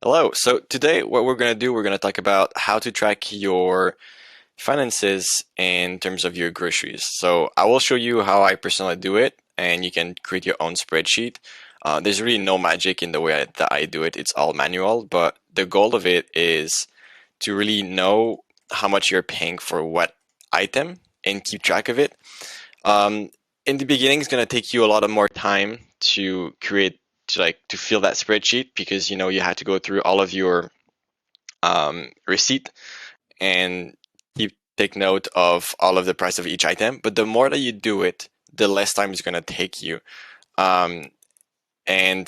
Hello. So today, what we're going to do, we're going to talk about how to track your finances in terms of your groceries. So I will show you how I personally do it, and you can create your own spreadsheet. There's really no magic in the way that I do it. It's all manual, but the goal of it is to really know how much you're paying for what item and keep track of it. Um, in the beginning, it's going to take you a lot of more time to create to fill that spreadsheet because you have to go through all of your receipt and take note of all of the price of each item. But the more that you do it, the less time it's going to take you. Um, and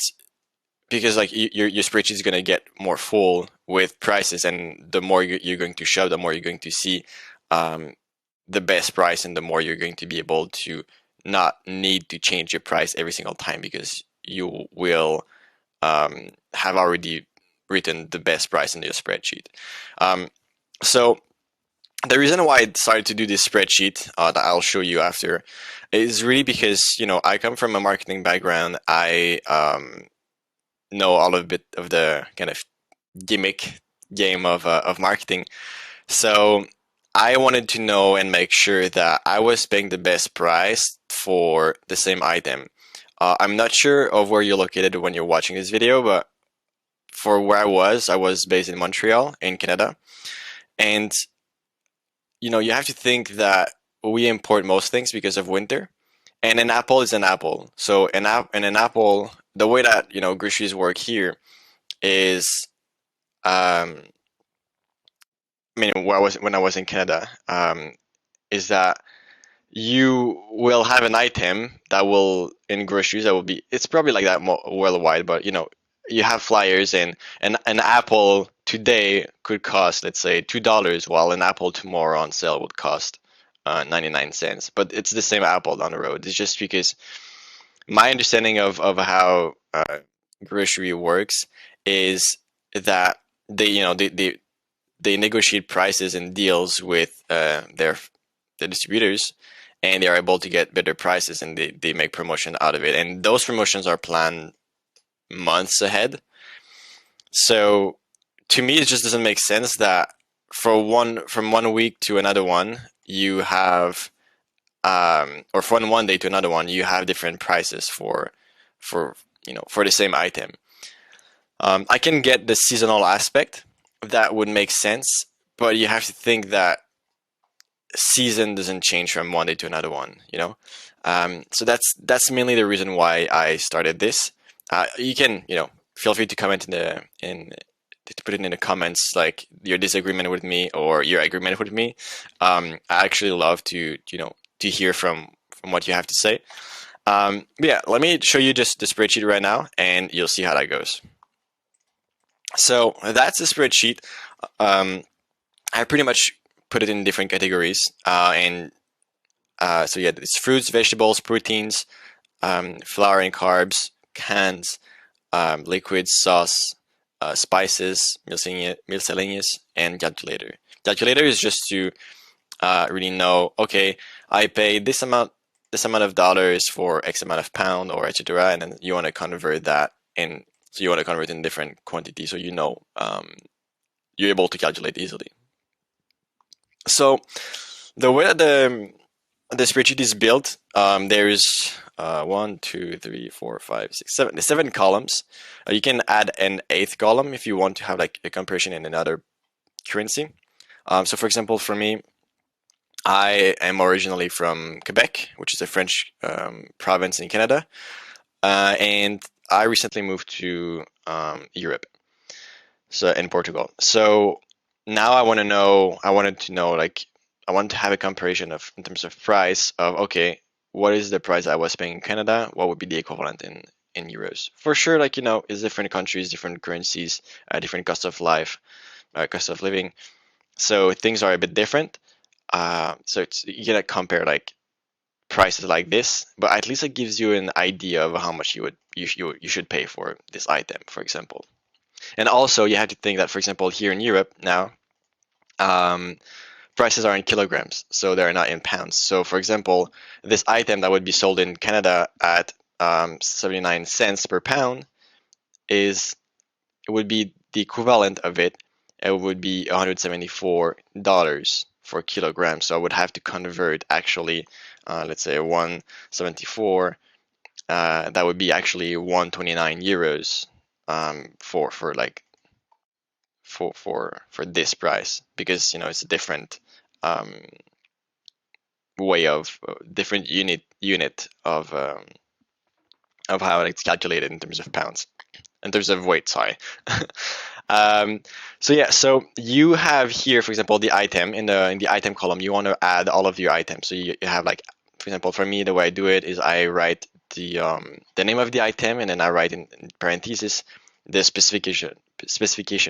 because your spreadsheet is going to get more full with prices, and the more you're going to shove, the more you're going to see um, the best price, and the more you're going to be able to not need to change your price every single time because you will have already written the best price in your spreadsheet. Um, so the reason why I decided to do this spreadsheet that I'll show you after is really because I come from a marketing background. I know all of bit of the kind of gimmick game of marketing. So I wanted to know and make sure that I was paying the best price for the same item. I'm not sure of where you're located when you're watching this video, but for where I was based in Montreal, in Canada. And you have to think that we import most things because of winter. And an apple is an apple. So an apple, the way that groceries work here is, um, I mean, when I was in Canada, is that you will have an item that will in groceries that will be, it's probably like that worldwide, but you have flyers, and an apple today could cost, let's say, $2, while an apple tomorrow on sale would cost 99 cents, but it's the same apple down the road. It's just because my understanding of how grocery works is that they negotiate prices and deals with the distributors, and they are able to get better prices, and they make promotion out of it, and those promotions are planned months ahead. So to me, it just doesn't make sense that from one week to another one you have, or from one day to another one you have different prices for for the same item. I can get the seasonal aspect, that would make sense, but you have to think that season doesn't change from one day to another one. So that's mainly the reason why I started this. You can feel free to comment in to put it in the comments, like your disagreement with me or your agreement with me. I actually love to to hear from what you have to say. But yeah, let me show you just the spreadsheet right now, and you'll see how that goes. So that's the spreadsheet. I pretty much put it in different categories, and so yeah, it's fruits, vegetables, proteins, flour and carbs, cans, liquids, sauce, spices, miscellaneous, and calculator. Calculator is just to really know, okay, I pay this amount of dollars for X amount of pound or etc., and then you want to convert that in. So you want to convert in different quantities, so you're able to calculate easily. So the way that the spreadsheet is built, there's one, two, three, four, five, six, seven. There's 7 columns. You can add an 8th column if you want to have like a comparison in another currency. So for example, for me, I am originally from Quebec, which is a French province in Canada, and I recently moved to Europe, so in Portugal. So now I wanted to know, like, I wanted to have a comparison of in terms of price of, okay, what is the price I was paying in Canada? What would be the equivalent in euros? For sure, like it's different countries, different currencies, different cost of life, cost of living. So things are a bit different. So you cannot compare like prices like this, but at least it gives you an idea of how much you should pay for this item, for example. And also you have to think that, for example, here in Europe now, um, prices are in kilograms, so they're not in pounds. So for example, this item that would be sold in Canada at 79 cents per pound, is it would be the equivalent of it, it would be $174 for a kilogram. So I would have to convert actually, let's say 174. That would be actually 129 euros for like for this price, because it's a different um, way of different unit of how it's calculated in terms of pounds, in terms of weight. Sorry. um, so yeah, so you have here, for example, the item in the item column. You want to add all of your items. So you have like, for example, for me, the way I do it is I write the name of the item, and then I write in parentheses the specification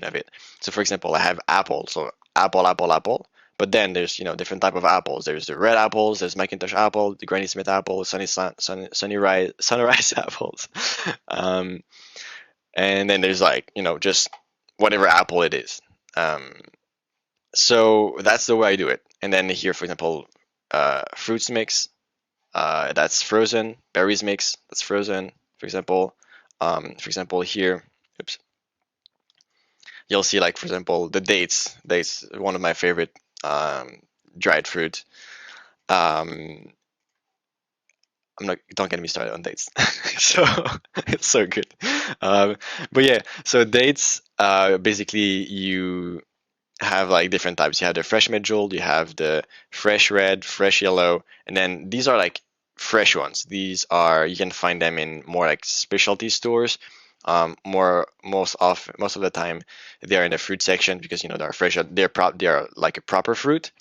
of it. So for example, I have apple. So apple, apple, apple. But then there's different type of apples. There's the red apples, there's Macintosh apple, the Granny Smith apple, sunrise apples, and then there's like just whatever apple it is. So that's the way I do it. And then here, for example, fruits mix, that's frozen. Berries mix, that's frozen. For example, here, oops, you'll see like, for example, the dates. Dates, one of my favorite dried fruit. I'm not. Don't get me started on dates. So it's so good. But yeah, so dates. Basically, you have like different types. You have the fresh medjool, you have the fresh red, fresh yellow, and then these are like fresh ones. These are, you can find them in more like specialty stores. Most of the time they are in the fruit section, because they're fresh. They are like a proper fruit.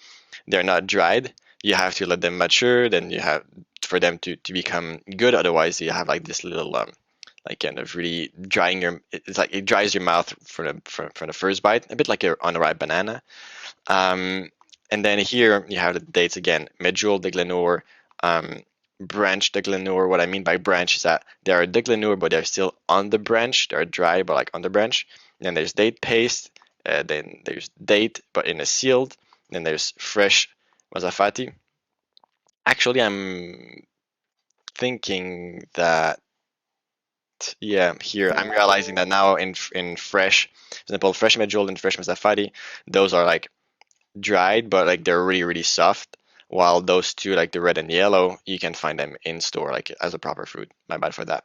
They're not dried. You have to let them mature. Then you have for them to become good. Otherwise, you have like this little like kind of really drying your. It's like it dries your mouth for the first bite, a bit like an unripe banana. And then here you have the dates again: medjool, deglenor, branch deglenor. What I mean by branch is that they are deglenor, but they're still on the branch. They're dry, but like on the branch. And then there's date paste. Then there's date, but in a sealed. Then there's fresh Mazafati. Actually, I'm thinking that, yeah, here I'm realizing that now in fresh, for example, fresh medjool and fresh Mazafati, those are like dried, but like they're really really soft. While those two, like the red and yellow, you can find them in store like as a proper fruit. My bad for that.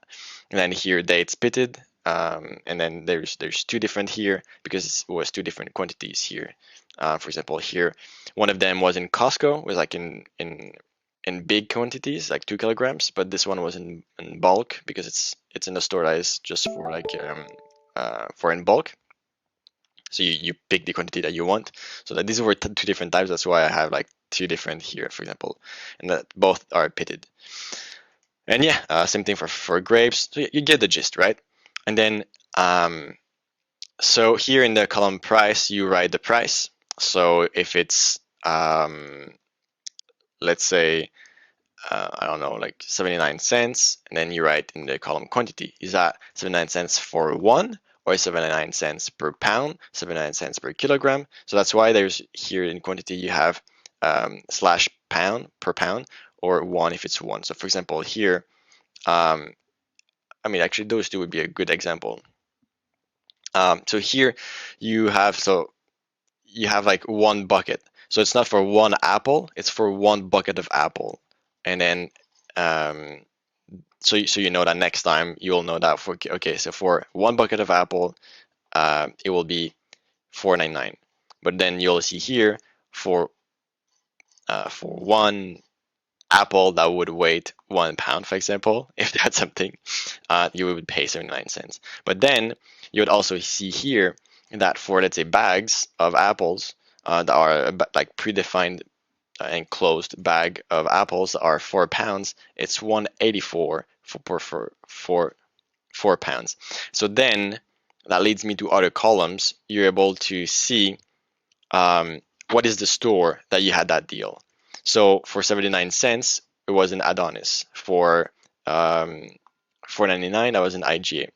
And then here dates pitted, and then there's two different here because it was two different quantities here. For example, here one of them was in Costco, was like in big quantities, like 2 kilograms, but this one was in bulk because it's in the store that is just for like for in bulk. So you pick the quantity that you want. So that these were two different types. That's why I have like two different here, for example, and that both are pitted. And yeah, same thing for grapes. So you get the gist, right? And then so here in the column price, you write the price. So if it's let's say I don't know, like 79 cents, and then you write in the column quantity. Is that 79 cents for one, or 79 cents per pound, 79 cents per kilogram? So that's why there's here in quantity you have slash pound per pound, or one if it's one. So for example here, I mean actually those two would be a good example. So here you have like one bucket. So it's not for one apple, it's for one bucket of apple. And then so you know that next time you'll know that for okay, so for one bucket of apple, it will be $4.99. But then you'll see here for one apple that would weigh 1 pound, for example, if that's something, you would pay 79 cents. But then you would also see here that for, let's say, bags of apples that are like predefined enclosed bag of apples are 4 pounds, it's 184 for 4 pounds. So then that leads me to other columns. You're able to see what is the store that you had that deal. So for 79 cents, it was an Adonis. For 4.99, that was an IGA.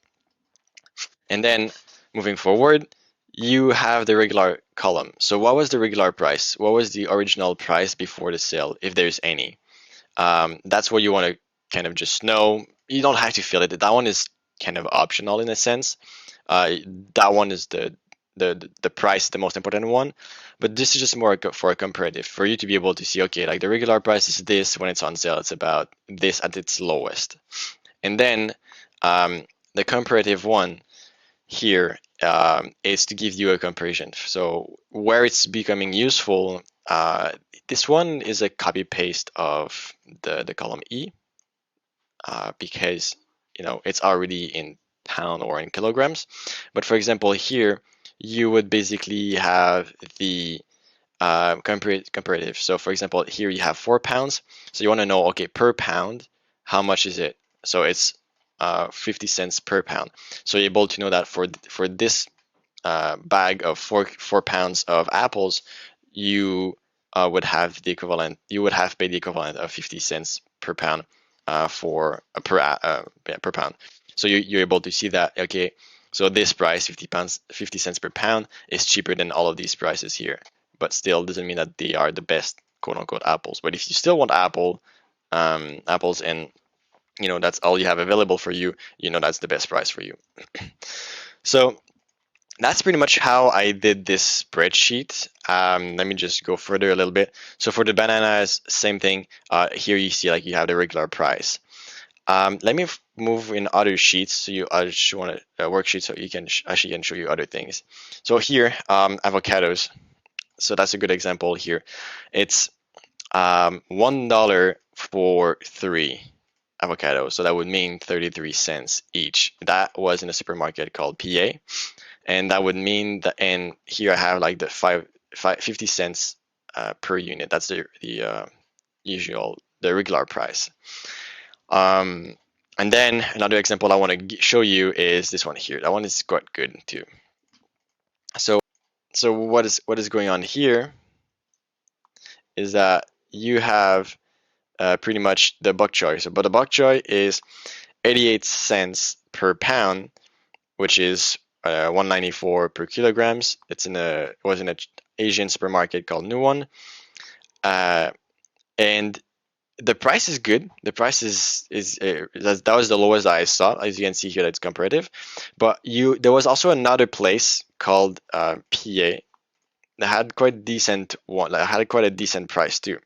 And then moving forward, you have the regular column. So what was the regular price? What was the original price before the sale, if there's any? That's what you want to kind of just know. You don't have to fill it. That one is kind of optional in a sense. That one is the price, the most important one, but this is just more for a comparative, for you to be able to see, okay, like the regular price is this, when it's on sale it's about this at its lowest. And then the comparative one here is to give you a comparison. So where it's becoming useful, this one is a copy paste of the column E, because it's already in pound or in kilograms. But for example, here you would basically have the comparative. So for example, here you have 4 pounds. So you want to know, okay, per pound, how much is it? So it's 50 cents per pound. So you're able to know that for this bag of 4 pounds of apples, you would have the equivalent. You would have paid the equivalent of 50 cents per pound per pound. So you're able to see that, okay, so this price, 50 cents per pound, is cheaper than all of these prices here. But still doesn't mean that they are the best quote unquote apples. But if you still want apples, and that's all you have available for you, that's the best price for you. So that's pretty much how I did this spreadsheet. Let me just go further a little bit. So for the bananas, same thing. Here you see like you have the regular price. Let me move in other sheets. So I just want a worksheet so you can actually can show you other things. So here, avocados. So that's a good example here. It's $1 for 3 avocados. So that would mean 33 cents each. That was in a supermarket called PA. And that would mean that, and here I have like the 50 cents per unit. That's the regular price. And then another example I want to show you is this one here. That one is quite good too. So what is going on here is that you have pretty much the bok choy. But the bok choy is 88 cents per pound, which is 194 per kilograms. It was in an Asian supermarket called Nuwon, and the price is good. The price is that was the lowest I saw. As you can see here, that's comparative. But there was also another place called PA that had quite decent one. Like, had quite a decent price too.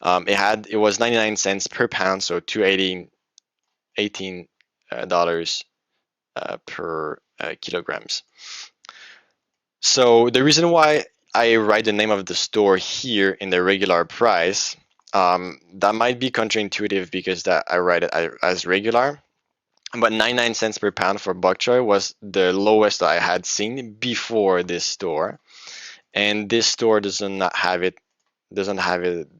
It was 99 cents per pound, so $18 per kilograms. So the reason why I write the name of the store here in the regular price, that might be counterintuitive because that I write it as regular, but 99 cents per pound for bok choy was the lowest I had seen before this store, and this store doesn't have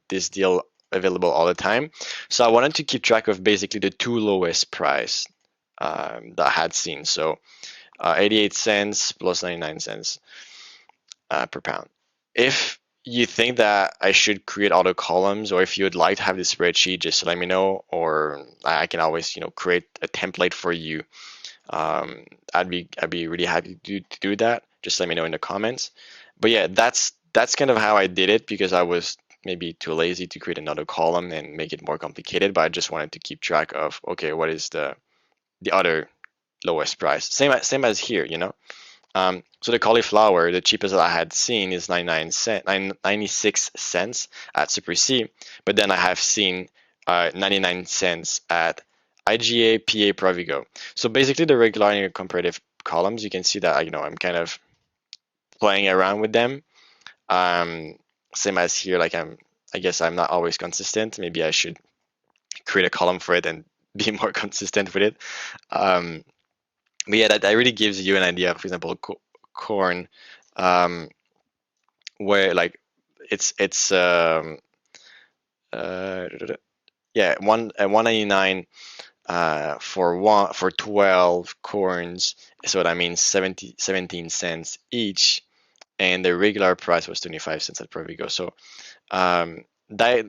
this deal available all the time. So I wanted to keep track of basically the two lowest price that I had seen. So 88 cents plus 99 cents per pound. If you think that I should create auto columns, or if you would like to have this spreadsheet, just let me know, or I can always create a template for you. I'd be really happy to do that. Just let me know in the comments. But yeah, that's kind of how I did it, because I was maybe too lazy to create another column and make it more complicated. But I just wanted to keep track of, okay, what is the other lowest price? Same as here, so the cauliflower, the cheapest that I had seen is 96 cents at Super C, but then I have seen 99 cents at IGA, PA, Provigo. So basically the regular and comparative columns, you can see that I'm kind of playing around with them. Same as here, like I guess I'm not always consistent. Maybe I should create a column for it and be more consistent with it. But yeah, that really gives you an idea. For example, corn, where like it's yeah, 199 for 12 corns. So that means 17 cents each, and the regular price was 25 cents at Provigo. So that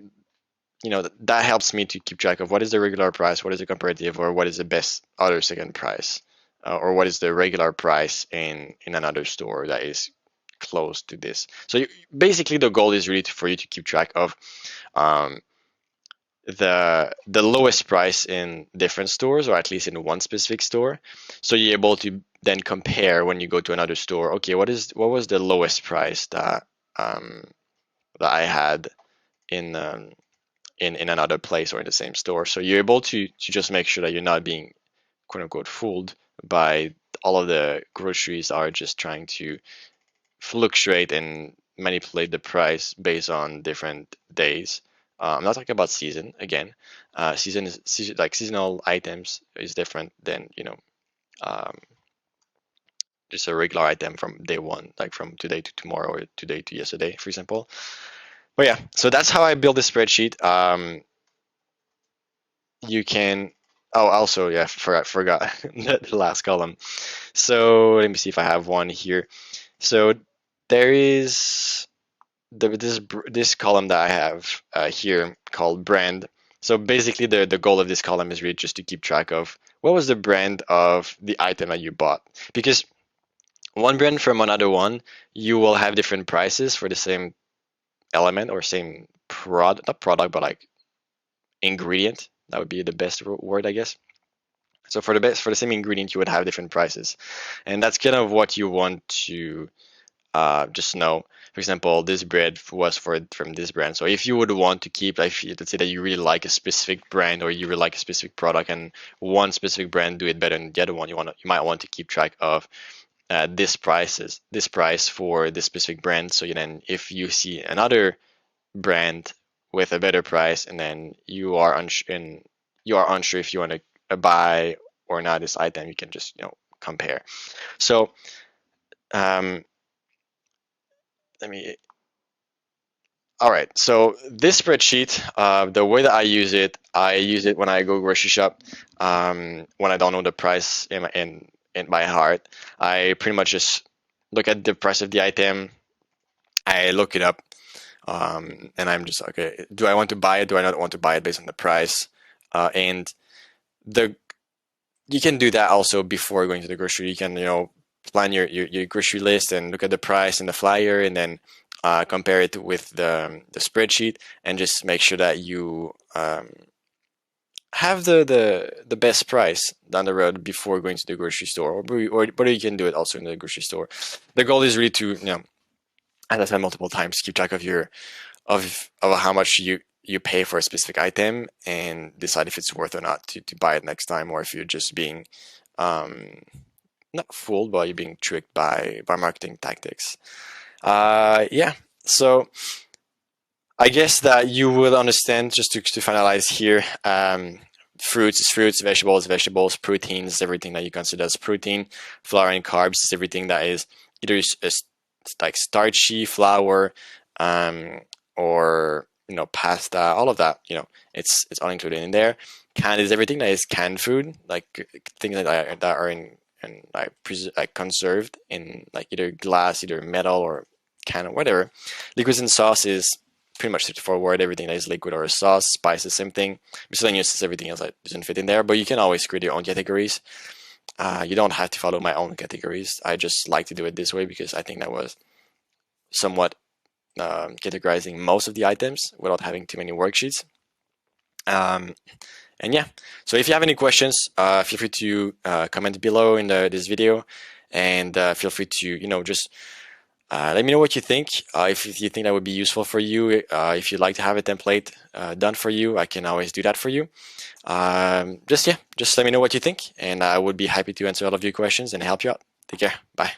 that helps me to keep track of what is the regular price, what is the comparative, or what is the best other second price, or what is the regular price in another store that is close to this. So basically the goal is really for you to keep track of the lowest price in different stores, or at least in one specific store. So you're able to then compare when you go to another store. Okay, what was the lowest price um, that I had in in another place or in the same store. So you're able to just make sure that you're not being quote unquote fooled by all of the groceries are just trying to fluctuate and manipulate the price based on different days. I'm not talking about season again. Like seasonal items is different than um, just a regular item from day one, like from today to tomorrow or today to yesterday, for example. But yeah, so that's how I build a spreadsheet. You can. Oh, also, yeah, forgot the last column. So let me see if I have one here. So there is this column that I have here called brand. So basically, the goal of this column is really just to keep track of what was the brand of the item that you bought. Because one brand from another one, you will have different prices for the same element or same product, not product, but like ingredient. That would be the best word, I guess. So for the same ingredient, you would have different prices, and that's kind of what you want to just know. For example, this bread was from this brand. So if you would want to keep, like, let's say that you really like a specific brand or you really like a specific product, and one specific brand do it better than the other one, you might want to keep track of this price for this specific brand. So then, if you see another brand with a better price, and then you are unsure if you want to buy or not this item, you can just compare. So um, let me. All right. So this spreadsheet, the way that I use it when I go grocery shop. When I don't know the price in by heart, I pretty much just look at the price of the item. I look it up, and I'm just okay. Do I want to buy it? Do I not want to buy it based on the price? And the you can do that also before going to the grocery. You can plan your grocery list and look at the price and the flyer, and then compare it with the spreadsheet, and just make sure that you have the best price down the road before going to the grocery store, or you can do it also in the grocery store. The goal is really to as I said multiple times, keep track of of how much you pay for a specific item, and decide if it's worth or not to buy it next time, or if you're just being not fooled, but you're being tricked by marketing tactics. Yeah, so I guess that you will understand, just to finalize here. Fruits is fruits, vegetables vegetables, proteins everything that you consider as protein. Flour and carbs is everything that is either like starchy flour, or pasta, all of that. It's all included in there. Canned is everything that is canned food, like things that are in like conserved in like either glass, either metal, or can or whatever. Liquids and sauce is pretty much straightforward. Everything that is liquid or a sauce. Spices, same thing. Miscellaneous is everything else that doesn't fit in there, but you can always create your own categories. You don't have to follow my own categories. I just like to do it this way because I think that was somewhat categorizing most of the items without having too many worksheets. And yeah, so if you have any questions, feel free to comment below in this video, and feel free to just let me know what you think. If you think that would be useful for you, if you'd like to have a template done for you, I can always do that for you. Just let me know what you think, and I would be happy to answer all of your questions and help you out. Take care. Bye.